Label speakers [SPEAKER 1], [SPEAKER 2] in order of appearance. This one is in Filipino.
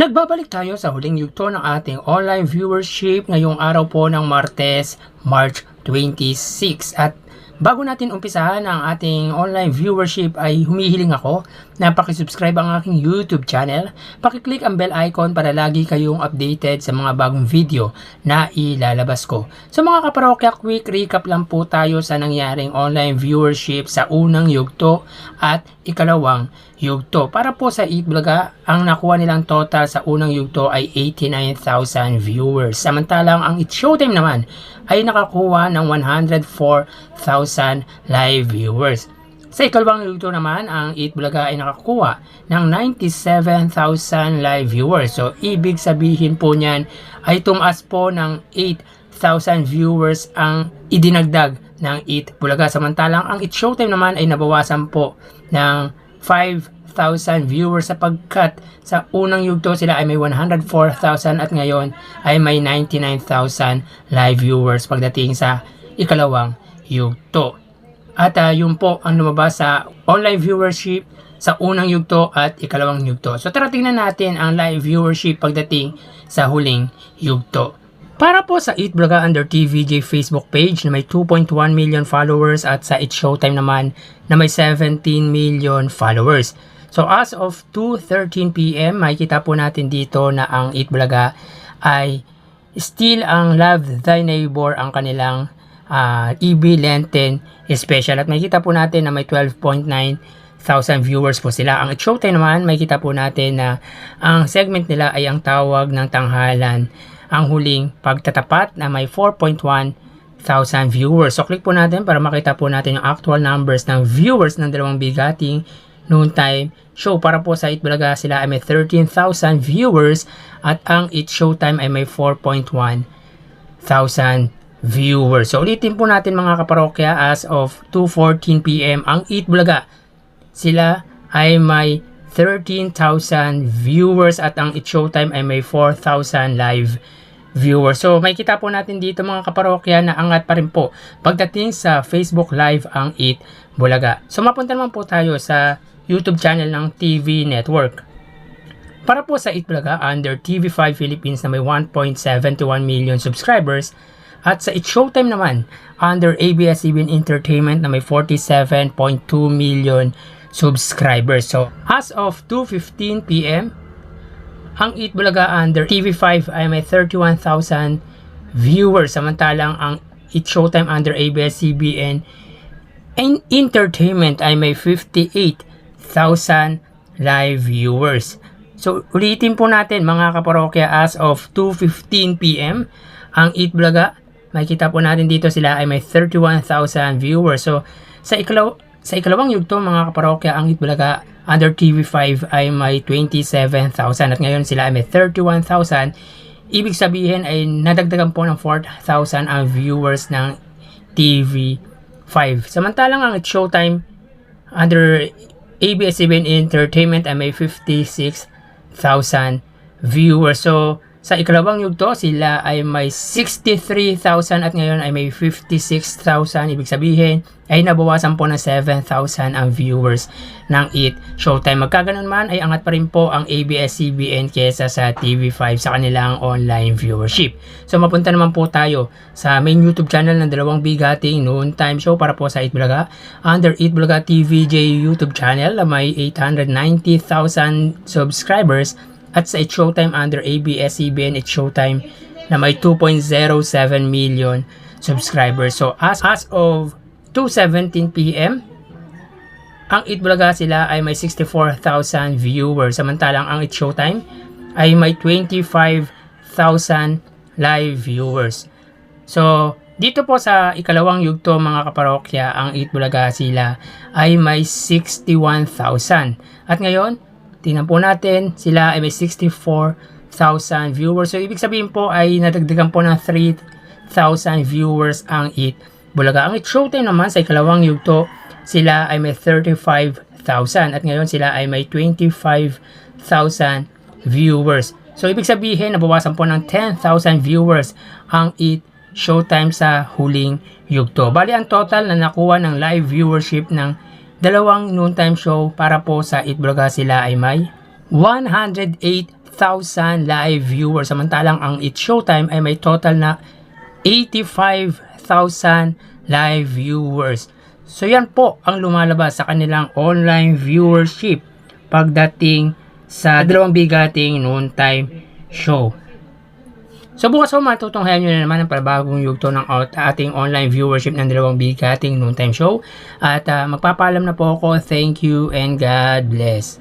[SPEAKER 1] Nagbabalik tayo sa huling yugto ng ating online viewership ngayong araw po ng Martes, March 26. At bago natin umpisahan ang ating online viewership ay humihiling ako na pakisubscribe ang aking YouTube channel. Pakiclick ang bell icon para lagi kayong updated sa mga bagong video na ilalabas ko. So mga kaparokya, quick recap lang po tayo sa nangyaring online viewership sa unang yugto at ikalawang yugto. Para po sa Itbulaga, ang nakuha nilang total sa unang yugto ay 89,000 viewers. Samantalang ang It's Showtime naman ay nakakuha ng 104,000 live viewers. Sa ikalawang yugto naman, ang Itbulaga ay nakakuha ng 97,000 live viewers. So, ibig sabihin po niyan ay tumaas po ng 8,000 viewers ang idinagdag ng Itbulaga. Samantalang ang It's Showtime naman ay nabawasan po ng 5,000 viewers sapagkat sa unang yugto sila ay may 104,000 at ngayon ay may 99,000 live viewers pagdating sa ikalawang yugto. At yun po ang lumabas sa online viewership sa unang yugto at ikalawang yugto. So tara tingnan natin ang live viewership pagdating sa huling yugto. Para po sa Itbulaga under TVJ Facebook page na may 2.1 million followers at sa It's Showtime naman na may 17 million followers. So as of 2:13 PM, makikita po natin dito na ang Itbulaga ay still ang Love Thy Neighbor ang kanilang EB Lenten special. At makikita po natin na may 12,900 viewers po sila. Ang It's Showtime naman, makikita po natin na ang segment nila ay ang Tawag ng Tanghalan, ang huling pagtatapat na may 4,100 viewers. So click po natin para makita po natin yung actual numbers ng viewers ng dalawang bigating noontime show. Para po sa Itbulaga sila ay may 13,000 viewers at ang It's Showtime ay may 4,100 viewers. So ulitin po natin mga kaparokya, as of 2:14 PM ang Itbulaga sila ay may 13,000 viewers at ang It's Showtime ay may 4,000 live viewers. So makikita po natin dito mga kaparokya na angat pa rin po pagdating sa Facebook Live ang Itbulaga. So mapunta naman po tayo sa YouTube channel ng TV Network. Para po sa Itbulaga under TV5 Philippines na may 1.71 million subscribers at sa It's Showtime naman under ABS-CBN Entertainment na may 47.2 million subscribers. So as of 2:15 PM ang Itbulaga under TV5 ay may 31,000 viewers, samantalang ang It's Showtime under ABS-CBN Entertainment ay may 58,000 live viewers. So ulitin po natin mga kaparokya, as of 2:15 PM ang Itbulaga, makikita po natin dito sila ay may 31,000 viewers. So sa ikalawang yugto mga kaparokya, ang Itbulaga under TV5 ay may 27,000 at ngayon sila ay may 31,000. Ibig sabihin ay nadagdagan po ng 4,000 ang viewers ng TV5. Samantalang ang It's Showtime under ABS-CBN Entertainment ay may 56,000 viewers. So sa ikalawang yugto sila ay may 63,000 at ngayon ay may 56,000. Ibig sabihin ay nabawasan po ng 7,000 ang viewers ng It's Showtime. Magkaganon man ay angat pa rin po ang ABS-CBN kesa sa TV5 sa kanilang online viewership. So mapunta naman po tayo sa main YouTube channel ng dalawang bigating noontime show para po sa Itbulaga under Itbulaga TVJ YouTube channel na may 890,000 subscribers at sa It's Showtime under ABS-CBN It's Showtime na may 2.07 million subscribers. So as of 2:17 PM ang Itbulaga sila ay may 64,000 viewers, samantalang ang It's Showtime ay may 25,000 live viewers. So dito po sa ikalawang yugto mga kaparokya, ang Itbulaga sila ay may 61,000 at ngayon tingnan po natin, sila ay may 64,000 viewers. So, ibig sabihin po ay nadagdagan po ng 3,000 viewers ang Itbulaga. Ang It's Showtime naman sa ikalawang yugto, sila ay may 35,000 at ngayon sila ay may 25,000 viewers. So, ibig sabihin, nabawasan po ng 10,000 viewers ang It's Showtime sa huling yugto. Bali, ang total na nakuha ng live viewership ng dalawang noontime show para po sa Itbulaga sila ay may 108,000 8,000 live viewers. Samantalang ang It's Showtime ay may total na 85,000 live viewers. So yan po ang lumalabas sa kanilang online viewership pagdating sa dalawang bigating noontime show. So bukas po matutunghayan nyo na naman ang panibagong yugto ng ating online viewership ng dalawang bigating noontime show. At magpapaalam na po ako. Thank you and God bless.